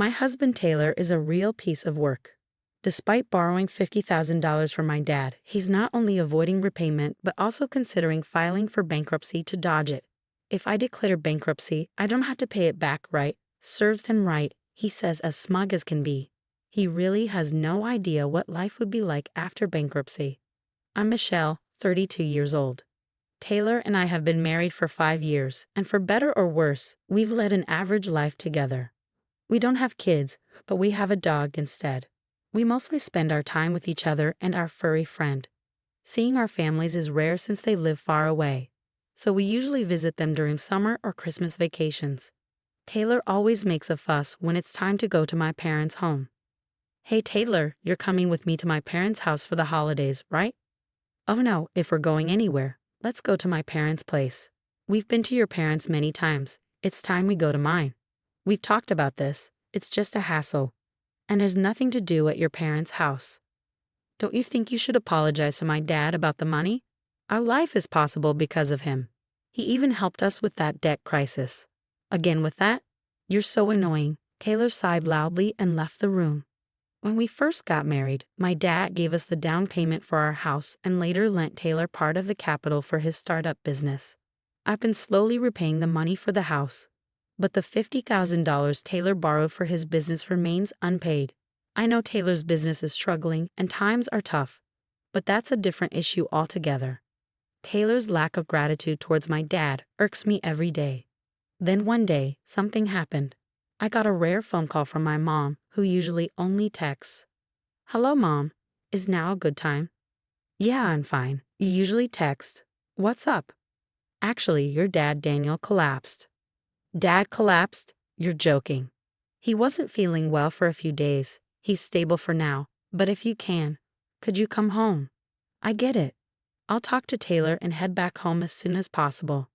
My husband Taylor is a real piece of work. Despite borrowing $50,000 from my dad, he's not only avoiding repayment but also considering filing for bankruptcy to dodge it. If I declare bankruptcy, I don't have to pay it back, right? Serves him right, he says, as smug as can be. He really has no idea what life would be like after bankruptcy. I'm Michelle, 32 years old. Taylor and I have been married for 5 years, and for better or worse, we've led an average life together. We don't have kids, but we have a dog instead. We mostly spend our time with each other and our furry friend. Seeing our families is rare since they live far away, so we usually visit them during summer or Christmas vacations. Taylor always makes a fuss when it's time to go to my parents' home. "Hey Taylor, you're coming with me to my parents' house for the holidays, right?" "Oh no, if we're going anywhere, let's go to my parents' place. We've been to your parents many times, it's time we go to mine. We've talked about this, it's just a hassle. And there's nothing to do at your parents' house. Don't you think you should apologize to my dad about the money? Our life is possible because of him. He even helped us with that debt crisis." Again with that? "You're so annoying." Taylor sighed loudly and left the room. When we first got married, my dad gave us the down payment for our house and later lent Taylor part of the capital for his startup business. I've been slowly repaying the money for the house, but the $50,000 Taylor borrowed for his business remains unpaid. I know Taylor's business is struggling and times are tough, but that's a different issue altogether. Taylor's lack of gratitude towards my dad irks me every day. Then one day, something happened. I got a rare phone call from my mom, who usually only texts. "Hello, Mom. Is now a good time?" "Yeah, I'm fine. You usually text. What's up?" "Actually, your dad, Daniel, collapsed." "Dad collapsed? You're joking." "He wasn't feeling well for a few days. He's stable for now, but if you can, could you come home?" "I get it. I'll talk to Taylor and head back home as soon as possible."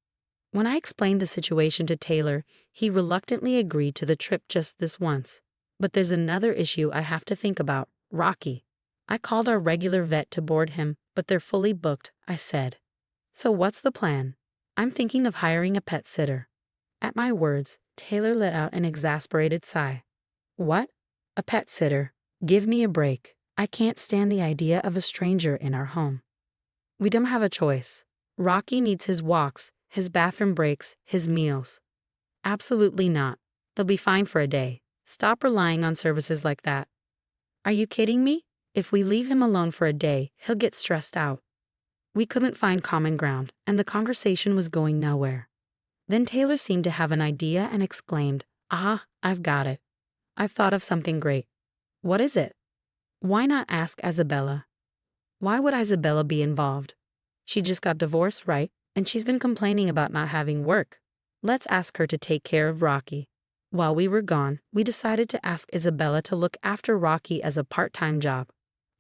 When I explained the situation to Taylor, he reluctantly agreed to the trip just this once. But there's another issue I have to think about, Rocky. I called our regular vet to board him, but they're fully booked, I said. "So what's the plan?" "I'm thinking of hiring a pet sitter." At my words, Taylor let out an exasperated sigh. "What? A pet sitter? Give me a break. I can't stand the idea of a stranger in our home." "We don't have a choice. Rocky needs his walks, his bathroom breaks, his meals." "Absolutely not. They'll be fine for a day. Stop relying on services like that." "Are you kidding me? If we leave him alone for a day, he'll get stressed out." We couldn't find common ground, and the conversation was going nowhere. Then Taylor seemed to have an idea and exclaimed, "Ah, I've got it. I've thought of something great." "What is it?" "Why not ask Isabella?" "Why would Isabella be involved? She just got divorced, right? And she's been complaining about not having work. Let's ask her to take care of Rocky." While we were gone, we decided to ask Isabella to look after Rocky as a part-time job.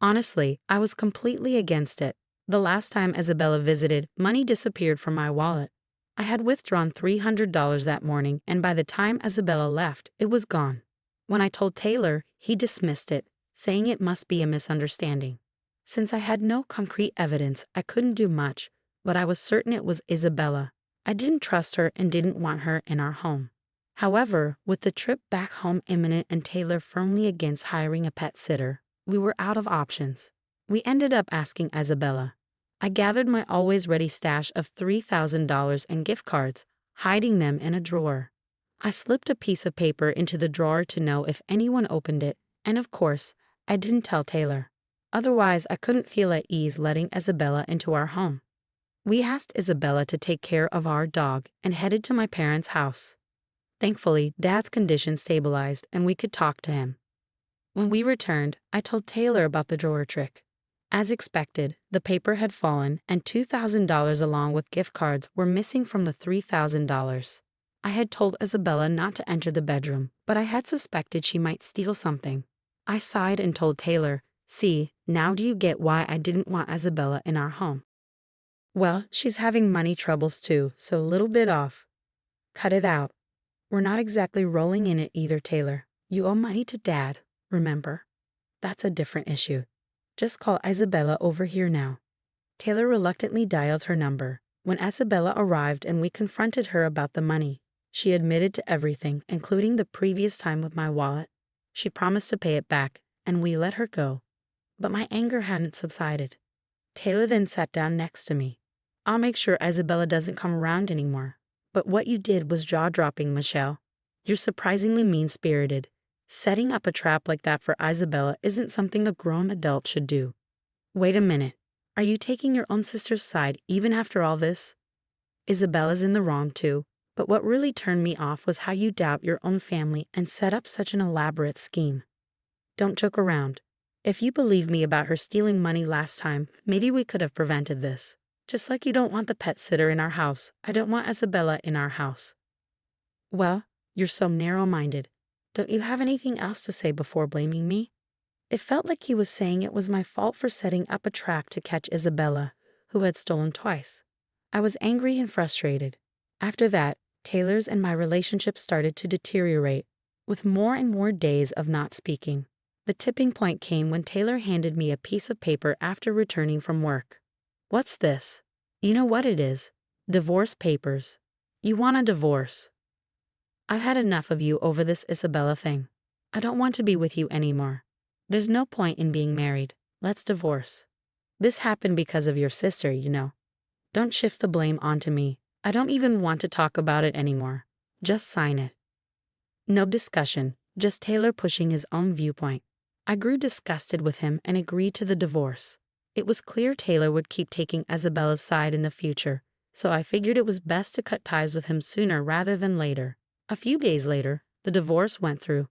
Honestly, I was completely against it. The last time Isabella visited, money disappeared from my wallet. I had withdrawn $300 that morning, and by the time Isabella left, it was gone. When I told Taylor, he dismissed it, saying it must be a misunderstanding. Since I had no concrete evidence, I couldn't do much, but I was certain it was Isabella. I didn't trust her and didn't want her in our home. However, with the trip back home imminent and Taylor firmly against hiring a pet sitter, we were out of options. We ended up asking Isabella. I gathered my always-ready stash of $3,000 and gift cards, hiding them in a drawer. I slipped a piece of paper into the drawer to know if anyone opened it, and of course, I didn't tell Taylor. Otherwise, I couldn't feel at ease letting Isabella into our home. We asked Isabella to take care of our dog and headed to my parents' house. Thankfully, Dad's condition stabilized and we could talk to him. When we returned, I told Taylor about the drawer trick. As expected, the paper had fallen and $2,000 along with gift cards were missing from the $3,000. I had told Isabella not to enter the bedroom, but I had suspected she might steal something. I sighed and told Taylor, "See, now do you get why I didn't want Isabella in our home?" "Well, she's having money troubles too, so a little bit off." "Cut it out. We're not exactly rolling in it either, Taylor. You owe money to Dad, remember? That's a different issue. Just call Isabella over here now." Taylor reluctantly dialed her number. When Isabella arrived and we confronted her about the money, she admitted to everything, including the previous time with my wallet. She promised to pay it back, and we let her go. But my anger hadn't subsided. Taylor then sat down next to me. I'll make sure Isabella doesn't come around anymore. But what you did was jaw-dropping, Michelle. You're surprisingly mean-spirited. Setting up a trap like that for Isabella isn't something a grown adult should do. Wait a minute. Are you taking your own sister's side even after all this? Isabella's in the wrong too, but what really turned me off was how you doubt your own family and set up such an elaborate scheme. Don't joke around. If you believe me about her stealing money last time, maybe we could have prevented this. Just like you don't want the pet sitter in our house, I don't want Isabella in our house. Well, you're so narrow-minded. Don't you have anything else to say before blaming me? It felt like he was saying it was my fault for setting up a trap to catch Isabella, who had stolen twice. I was angry and frustrated. After that, Taylor's and my relationship started to deteriorate, with more and more days of not speaking. The tipping point came when Taylor handed me a piece of paper after returning from work. What's this? You know what it is. Divorce papers. You want a divorce. I've had enough of you over this Isabella thing. I don't want to be with you anymore. There's no point in being married. Let's divorce. This happened because of your sister, you know. Don't shift the blame onto me. I don't even want to talk about it anymore. Just sign it. No discussion, just Taylor pushing his own viewpoint. I grew disgusted with him and agreed to the divorce. It was clear Taylor would keep taking Isabella's side in the future, so I figured it was best to cut ties with him sooner rather than later. A few days later, the divorce went through.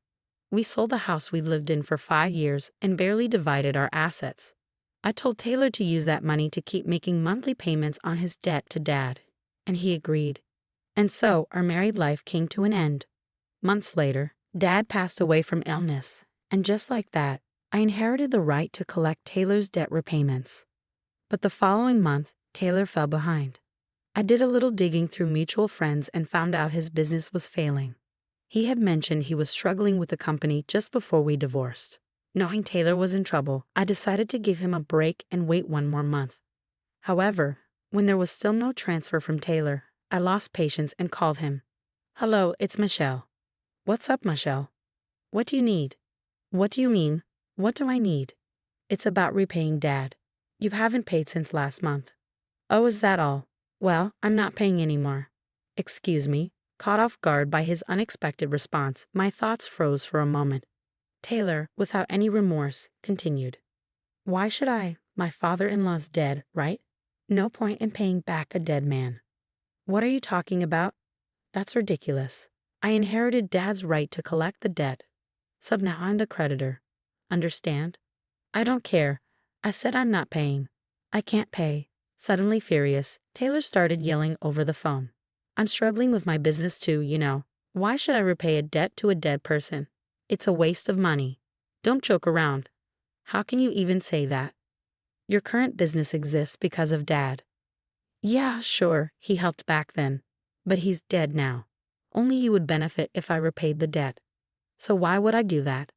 We sold the house we'd lived in for 5 years and barely divided our assets. I told Taylor to use that money to keep making monthly payments on his debt to Dad, and he agreed. And so our married life came to an end. Months later, Dad passed away from illness, and just like that, I inherited the right to collect Taylor's debt repayments. But the following month, Taylor fell behind. I did a little digging through mutual friends and found out his business was failing. He had mentioned he was struggling with the company just before we divorced. Knowing Taylor was in trouble, I decided to give him a break and wait 1 more month. However, when there was still no transfer from Taylor, I lost patience and called him. Hello, it's Michelle. What's up, Michelle? What do you need? What do you mean? What do I need? It's about repaying Dad. You haven't paid since last month. Oh, is that all? Well, I'm not paying anymore. Excuse me. Caught off guard by his unexpected response, my thoughts froze for a moment. Taylor, without any remorse, continued. Why should I? My father-in-law's dead, right? No point in paying back a dead man. What are you talking about? That's ridiculous. I inherited Dad's right to collect the debt. So now I'm the creditor. Understand? I don't care. I said I'm not paying. I can't pay. Suddenly furious, Taylor started yelling over the phone. I'm struggling with my business too, you know. Why should I repay a debt to a dead person? It's a waste of money. Don't joke around. How can you even say that? Your current business exists because of Dad. Yeah, sure, he helped back then. But he's dead now. Only you would benefit if I repaid the debt. So why would I do that?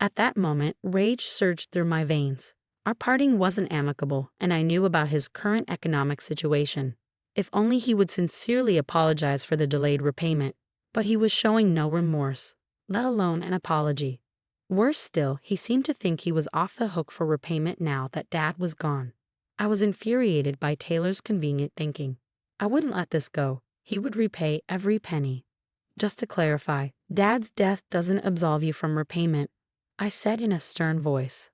At that moment, rage surged through my veins. Our parting wasn't amicable, and I knew about his current economic situation. If only he would sincerely apologize for the delayed repayment, but he was showing no remorse, let alone an apology. Worse still, he seemed to think he was off the hook for repayment now that Dad was gone. I was infuriated by Taylor's convenient thinking. I wouldn't let this go. He would repay every penny. Just to clarify, Dad's death doesn't absolve you from repayment, I said in a stern voice.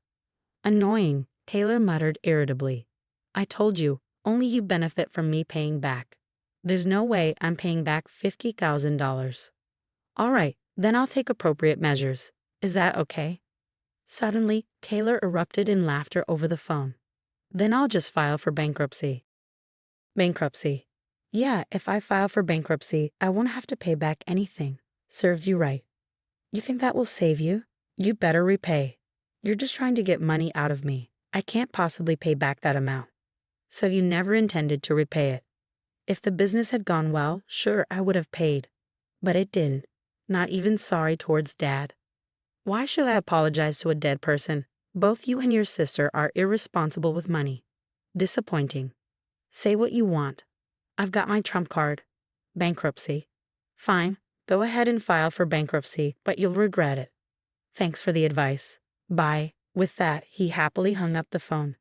Annoying, Taylor muttered irritably. I told you, only you benefit from me paying back. There's no way I'm paying back $50,000. All right, then I'll take appropriate measures. Is that okay? Suddenly, Taylor erupted in laughter over the phone. Then I'll just file for bankruptcy. Bankruptcy. Yeah, if I file for bankruptcy, I won't have to pay back anything. Serves you right. You think that will save you? You better repay. You're just trying to get money out of me. I can't possibly pay back that amount. So you never intended to repay it. If the business had gone well, sure, I would have paid. But it didn't. Not even sorry towards Dad. Why should I apologize to a dead person? Both you and your sister are irresponsible with money. Disappointing. Say what you want. I've got my trump card. Bankruptcy. Fine, go ahead and file for bankruptcy, but you'll regret it. Thanks for the advice. Bye. With that, he happily hung up the phone.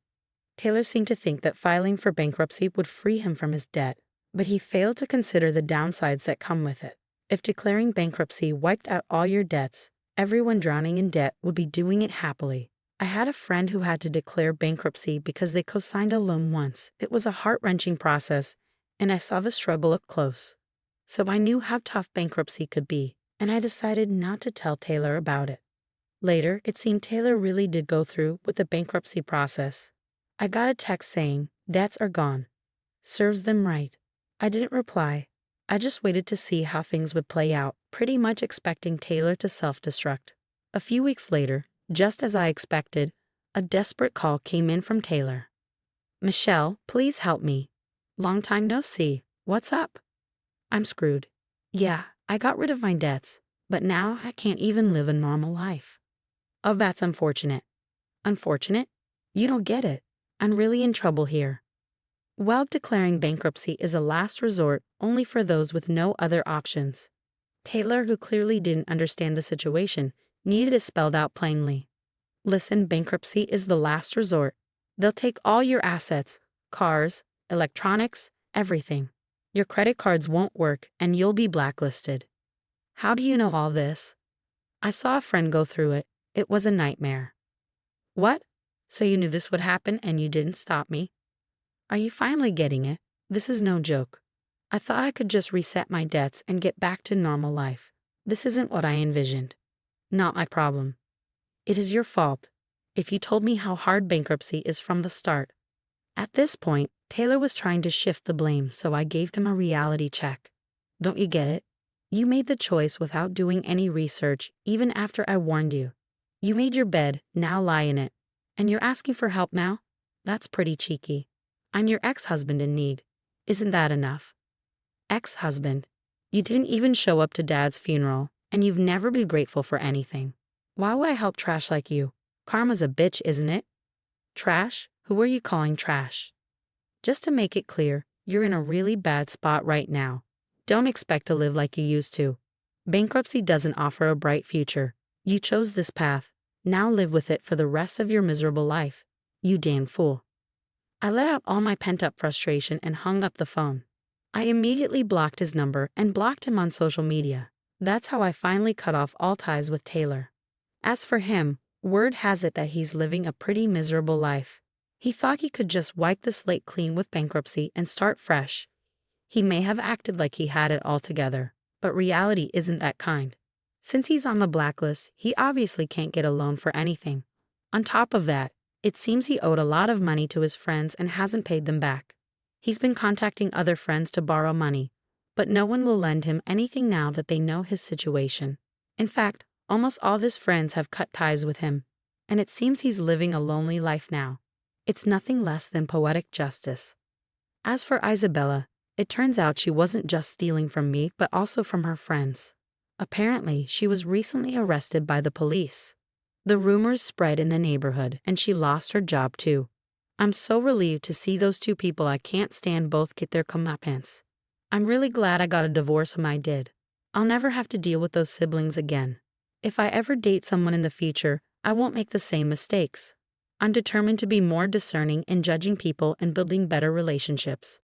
Taylor seemed to think that filing for bankruptcy would free him from his debt, but he failed to consider the downsides that come with it. If declaring bankruptcy wiped out all your debts, everyone drowning in debt would be doing it happily. I had a friend who had to declare bankruptcy because they co-signed a loan once. It was a heart-wrenching process, and I saw the struggle up close. So I knew how tough bankruptcy could be, and I decided not to tell Taylor about it. Later, it seemed Taylor really did go through with the bankruptcy process. I got a text saying, "Debts are gone. Serves them right." I didn't reply. I just waited to see how things would play out, pretty much expecting Taylor to self-destruct. A few weeks later, just as I expected, a desperate call came in from Taylor. "Michelle, please help me. Long time no see. What's up?" "I'm screwed. Yeah, I got rid of my debts, but now I can't even live a normal life." "Oh, that's unfortunate." "Unfortunate? You don't get it. I'm really in trouble here." Well, declaring bankruptcy is a last resort only for those with no other options. Taylor, who clearly didn't understand the situation, needed it spelled out plainly. Listen, bankruptcy is the last resort. They'll take all your assets, cars, electronics, everything. Your credit cards won't work and you'll be blacklisted. How do you know all this? I saw a friend go through it. It was a nightmare. What? So you knew this would happen and you didn't stop me? Are you finally getting it? This is no joke. I thought I could just reset my debts and get back to normal life. This isn't what I envisioned. Not my problem. It is your fault. If you told me how hard bankruptcy is from the start. At this point, Taylor was trying to shift the blame, so I gave him a reality check. Don't you get it? You made the choice without doing any research, even after I warned you. You made your bed, now lie in it. And you're asking for help now? That's pretty cheeky. I'm your ex-husband in need. Isn't that enough? Ex-husband. You didn't even show up to Dad's funeral, and you've never been grateful for anything. Why would I help trash like you? Karma's a bitch, isn't it? Trash? Who are you calling trash? Just to make it clear, you're in a really bad spot right now. Don't expect to live like you used to. Bankruptcy doesn't offer a bright future. You chose this path. Now live with it for the rest of your miserable life. You damn fool. I let out all my pent-up frustration and hung up the phone. I immediately blocked his number and blocked him on social media. That's how I finally cut off all ties with Taylor. As for him, word has it that he's living a pretty miserable life. He thought he could just wipe the slate clean with bankruptcy and start fresh. He may have acted like he had it all together, but reality isn't that kind. Since he's on the blacklist, he obviously can't get a loan for anything. On top of that, it seems he owed a lot of money to his friends and hasn't paid them back. He's been contacting other friends to borrow money, but no one will lend him anything now that they know his situation. In fact, almost all of his friends have cut ties with him, and it seems he's living a lonely life now. It's nothing less than poetic justice. As for Isabella, it turns out she wasn't just stealing from me, but also from her friends. Apparently, she was recently arrested by the police. The rumors spread in the neighborhood, and she lost her job too. I'm so relieved to see those two people I can't stand both get their comeuppance. I'm really glad I got a divorce when I did. I'll never have to deal with those siblings again. If I ever date someone in the future, I won't make the same mistakes. I'm determined to be more discerning in judging people and building better relationships.